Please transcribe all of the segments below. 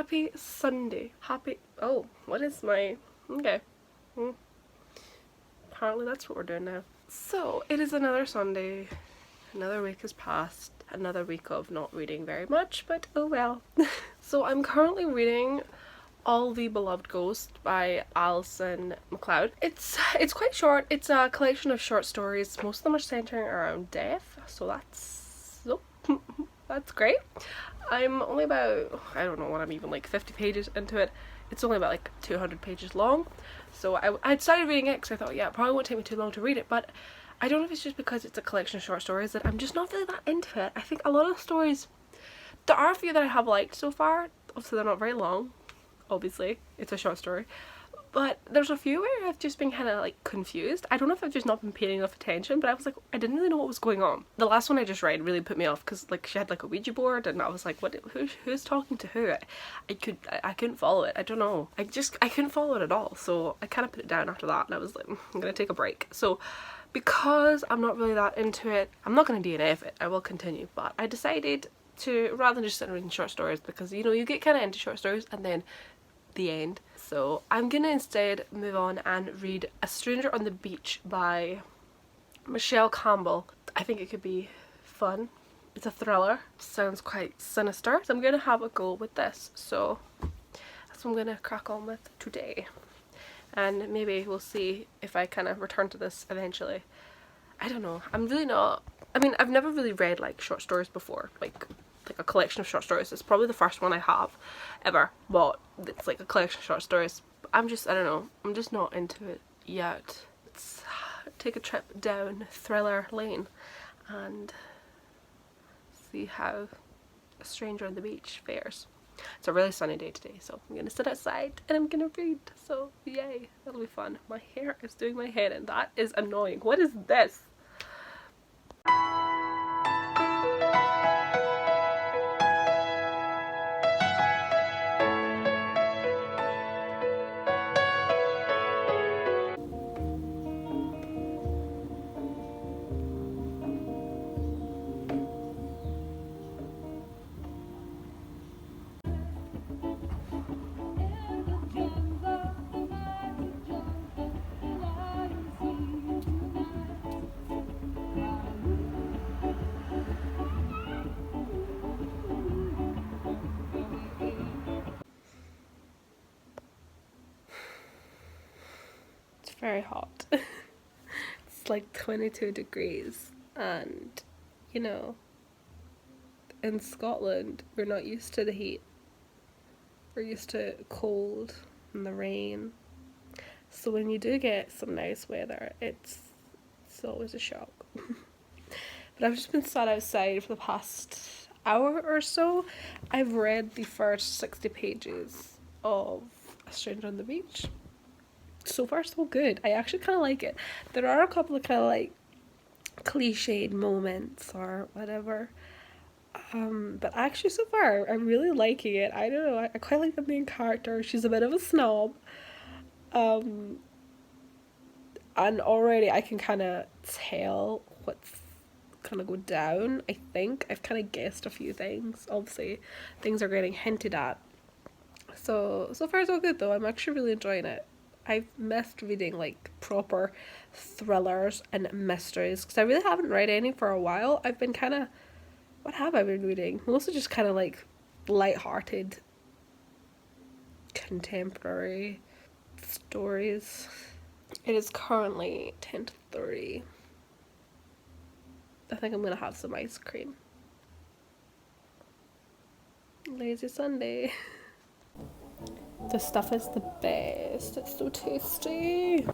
Happy Sunday. Happy, oh, what is my, okay. Apparently that's what we're doing now. So, it is another Sunday. Another week has passed. Another week of not reading very much, but oh well. So I'm currently reading All the Beloved Ghost by Alison MacLeod. It's quite short. It's a collection of short stories. Most of them are centering around death, so that's great. I'm only about, I don't know what I'm even, like 50 pages into it. It's only about like 200 pages long. So I started reading it because I thought, yeah, it probably won't take me too long to read it, but I don't know if it's just because it's a collection of short stories that I'm just not really that into it. I think a lot of the stories, there are a few that I have liked so far. Obviously they're not very long. Obviously, it's a short story. But there's a few where I've just been kind of like confused. I don't know if I've just not been paying enough attention, but I was like, I didn't really know what was going on. The last one I just read really put me off because like she had like a Ouija board and I was like, what? Who's talking to who? I couldn't follow it. I don't know. I couldn't follow it at all. So I kind of put it down after that and I was like, I'm gonna take a break. So because I'm not really that into it, I'm not gonna DNF it. I will continue, but I decided to, rather than just sitting reading short stories, because you know you get kind of into short stories and then the end. So I'm gonna instead move on and read A Stranger on the Beach by Michelle Campbell. I think it could be fun. It's a thriller. Sounds quite sinister. So I'm gonna have a go with this. So that's what I'm gonna crack on with today. And maybe we'll see if I kind of return to this eventually. I don't know. I'm really not, I mean, I've never really read like short stories before. Like a collection of short stories. It's probably the first one I have ever bought. It's like a collection of short stories. I'm just, I don't know, I'm just not into it yet. Let's take a trip down thriller lane and see how A Stranger on the Beach fares. It's a really sunny day today, so I'm gonna sit outside and I'm gonna read. So yay, that'll be fun. My hair is doing my head in. That is annoying. What is this? Very hot. It's like 22 degrees and you know, in Scotland we're not used to the heat. We're used to cold and the rain. So when you do get some nice weather, it's always a shock. But I've just been sat outside for the past hour or so. I've read the first 60 pages of A Stranger on the Beach. So far so good. I actually kind of like it. There are a couple of kind of like cliched moments or whatever, but actually so far I'm really liking it. I don't know, I quite like the main character. She's a bit of a snob, and already I can kind of tell what's gonna go down. I think I've kind of guessed a few things. Obviously things are getting hinted at, so far so good though. I'm actually really enjoying it. I've missed reading like proper thrillers and mysteries because I really haven't read any for a while. I've been kind of, what have I been reading? Mostly just kind of like light-hearted contemporary stories. It is currently 10:30. I think I'm gonna have some ice cream. Lazy Sunday. This stuff is the best. It's so tasty.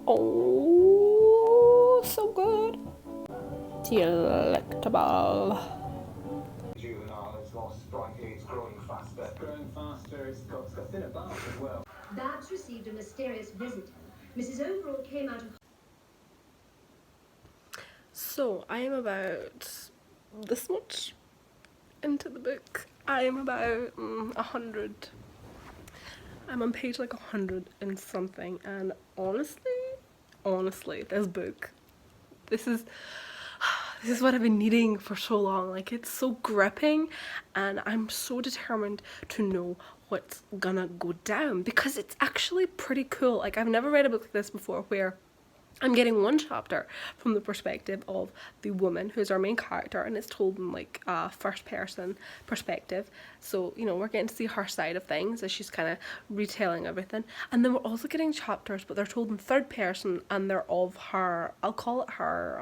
Oh, so good. Delectable. Juvenile is more striking, it's growing faster. It's growing faster, it's got thinner bark as well. Babs received a mysterious visitor. Mrs. Overall came out of... So, I am about this much into the book. I am about 100. I'm on page like 100 and something, and honestly, this book, this is what I've been needing for so long. Like, it's so gripping and I'm so determined to know what's gonna go down, because it's actually pretty cool. Like, I've never read a book like this before where I'm getting one chapter from the perspective of the woman who's our main character, and it's told in like a first person perspective. So, you know, we're getting to see her side of things as she's kind of retelling everything. And then we're also getting chapters, but they're told in third person, and they're of her, I'll call it her,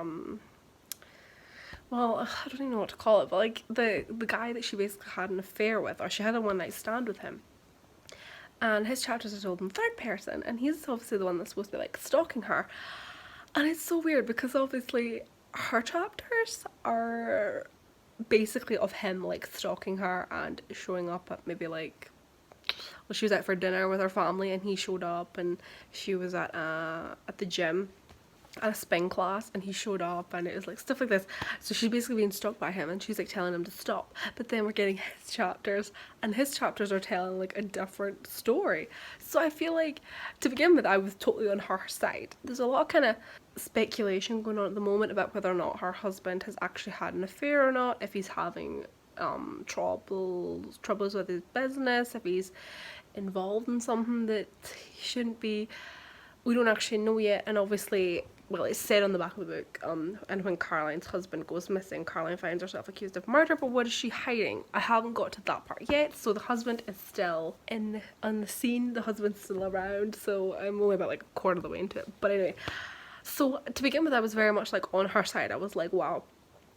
well, I don't even know what to call it, but like the guy that she basically had an affair with, or she had a one night stand with him. And his chapters are told in third person, and he's obviously the one that's supposed to be like stalking her. And it's so weird because obviously her chapters are basically of him like stalking her and showing up at maybe like, well, she was out for dinner with her family and he showed up, and she was at the gym at a spin class and he showed up, and it was like stuff like this. So she's basically being stalked by him and she's like telling him to stop. But then we're getting his chapters, and his chapters are telling like a different story. So I feel like, to begin with, I was totally on her side. There's a lot of kind of speculation going on at the moment about whether or not her husband has actually had an affair or not, if he's having troubles with his business, if he's involved in something that he shouldn't be. We don't actually know yet. And obviously, well, it's said on the back of the book, and when Caroline's husband goes missing, Caroline finds herself accused of murder, but what is she hiding? I haven't got to that part yet. So the husband is still on the scene, the husband's still around, so I'm only about like a quarter of the way into it. But anyway, so to begin with, I was very much like on her side. I was like, wow,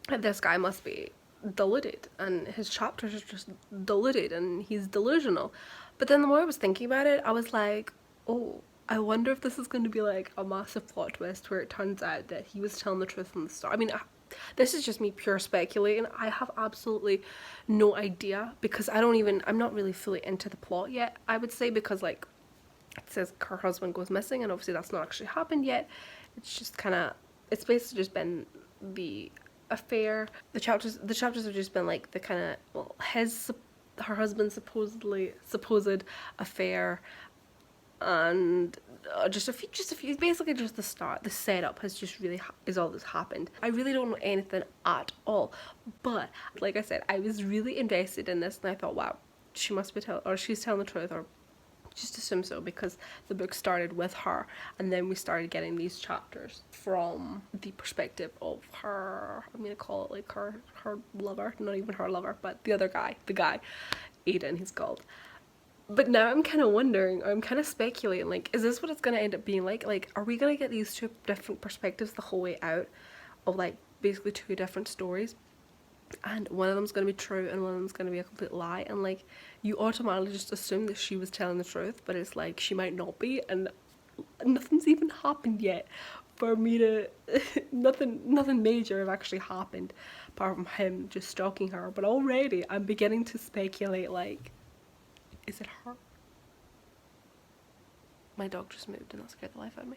this guy must be deluded, and his chapters are just deluded, and he's delusional. But then the more I was thinking about it, I was like, oh, I wonder if this is going to be like a massive plot twist where it turns out that he was telling the truth from the start. I mean, this is just me pure speculating. I have absolutely no idea, because I'm not really fully into the plot yet, I would say, because like it says her husband goes missing, and obviously that's not actually happened yet. It's just kind of, it's basically just been the affair. The chapters have just been like the kind of, well, her husband's supposed affair, and just a few, basically just the start. The setup has just really is all that's happened. I really don't know anything at all, but like I said, I was really invested in this, and I thought, wow, she must be she's telling the truth, or just assume so, because the book started with her, and then we started getting these chapters from the perspective of her, I'm gonna call it like her lover, not even her lover, but the other guy, Aiden, he's called. But now I'm kind of wondering, or I'm kind of speculating, like, is this what it's going to end up being like? Like, are we going to get these two different perspectives the whole way out of, like, basically two different stories? And one of them's going to be true and one of them's going to be a complete lie. And, like, you automatically just assume that she was telling the truth, but it's like, she might not be, and nothing's even happened yet for me to... nothing major have actually happened, apart from him just stalking her. But already, I'm beginning to speculate, like... is it her? My dog just moved and that scared the life out of me.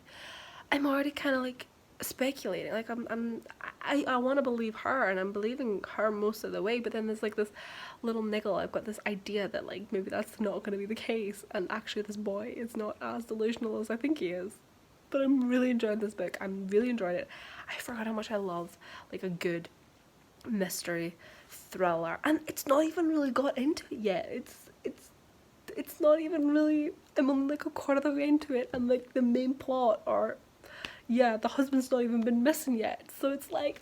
I'm already kind of like speculating. Like I want to believe her, and I'm believing her most of the way. But then there's like this little niggle. I've got this idea that like maybe that's not going to be the case, and actually this boy is not as delusional as I think he is. But I'm really enjoying this book. I'm really enjoying it. I forgot how much I love like a good mystery thriller, and it's not even really got into it yet. It's not even really, I'm only like a quarter of the way into it, and like the main plot, or yeah, the husband's not even been missing yet, so it's like,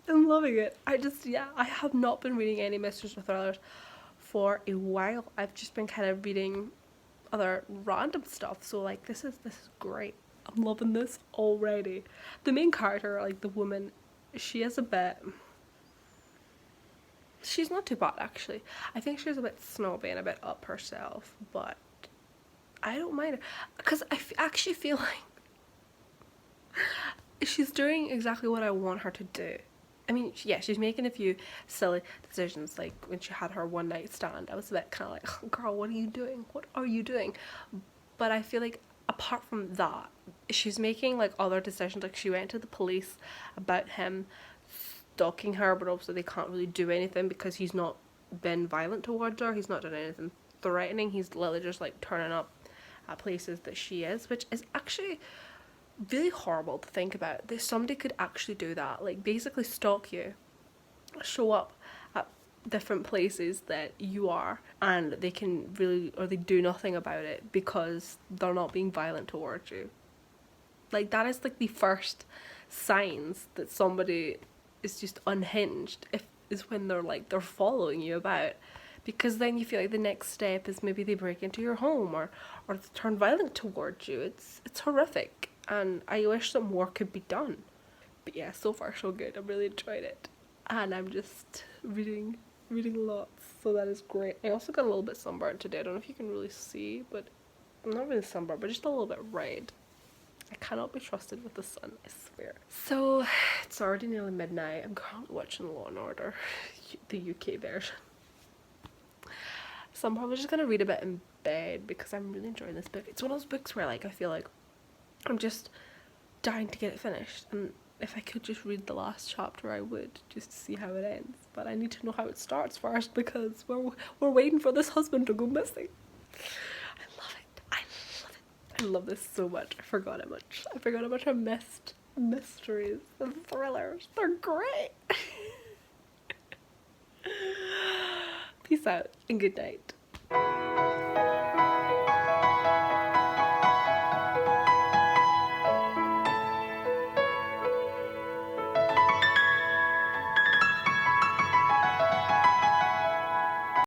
I'm loving it. I have not been reading any mysteries or thrillers for a while. I've just been kind of reading other random stuff, so like this is great. I'm loving this already. The main character, like the woman, she is a bit... she's not too bad, actually. I think she's a bit snobby and a bit up herself, but I don't mind her, because I actually feel like she's doing exactly what I want her to do. I mean, yeah, she's making a few silly decisions, like when she had her one night stand. I was a bit kind of like, oh, girl, what are you doing? What are you doing? But I feel like apart from that, she's making like other decisions. Like she went to the police about him stalking her, but also they can't really do anything because he's not been violent towards her. He's not done anything threatening. He's literally just like turning up at places that she is, which is actually really horrible to think about. That somebody could actually do that, like basically stalk you, show up at different places that you are, and they can really, or they do nothing about it because they're not being violent towards you. Like, that is like the first signs that somebody is just unhinged, is when they're following you about, because then you feel like the next step is maybe they break into your home or they turn violent towards you. It's horrific, and I wish that more could be done. But yeah, so far so good. I'm really enjoying it, and I'm just reading lots, so that is great. I also got a little bit sunburned today. I don't know if you can really see, but I'm not really sunburned, but just a little bit red. I cannot be trusted with the sun, I swear. So, it's already nearly midnight. I'm currently watching Law & Order, the UK version. So I'm probably just gonna read a bit in bed because I'm really enjoying this book. It's one of those books where like I feel like I'm just dying to get it finished, and if I could just read the last chapter I would, just to see how it ends. But I need to know how it starts first because we're waiting for this husband to go missing. I love this so much. I forgot how much I missed mysteries and thrillers. They're great. Peace out and good night.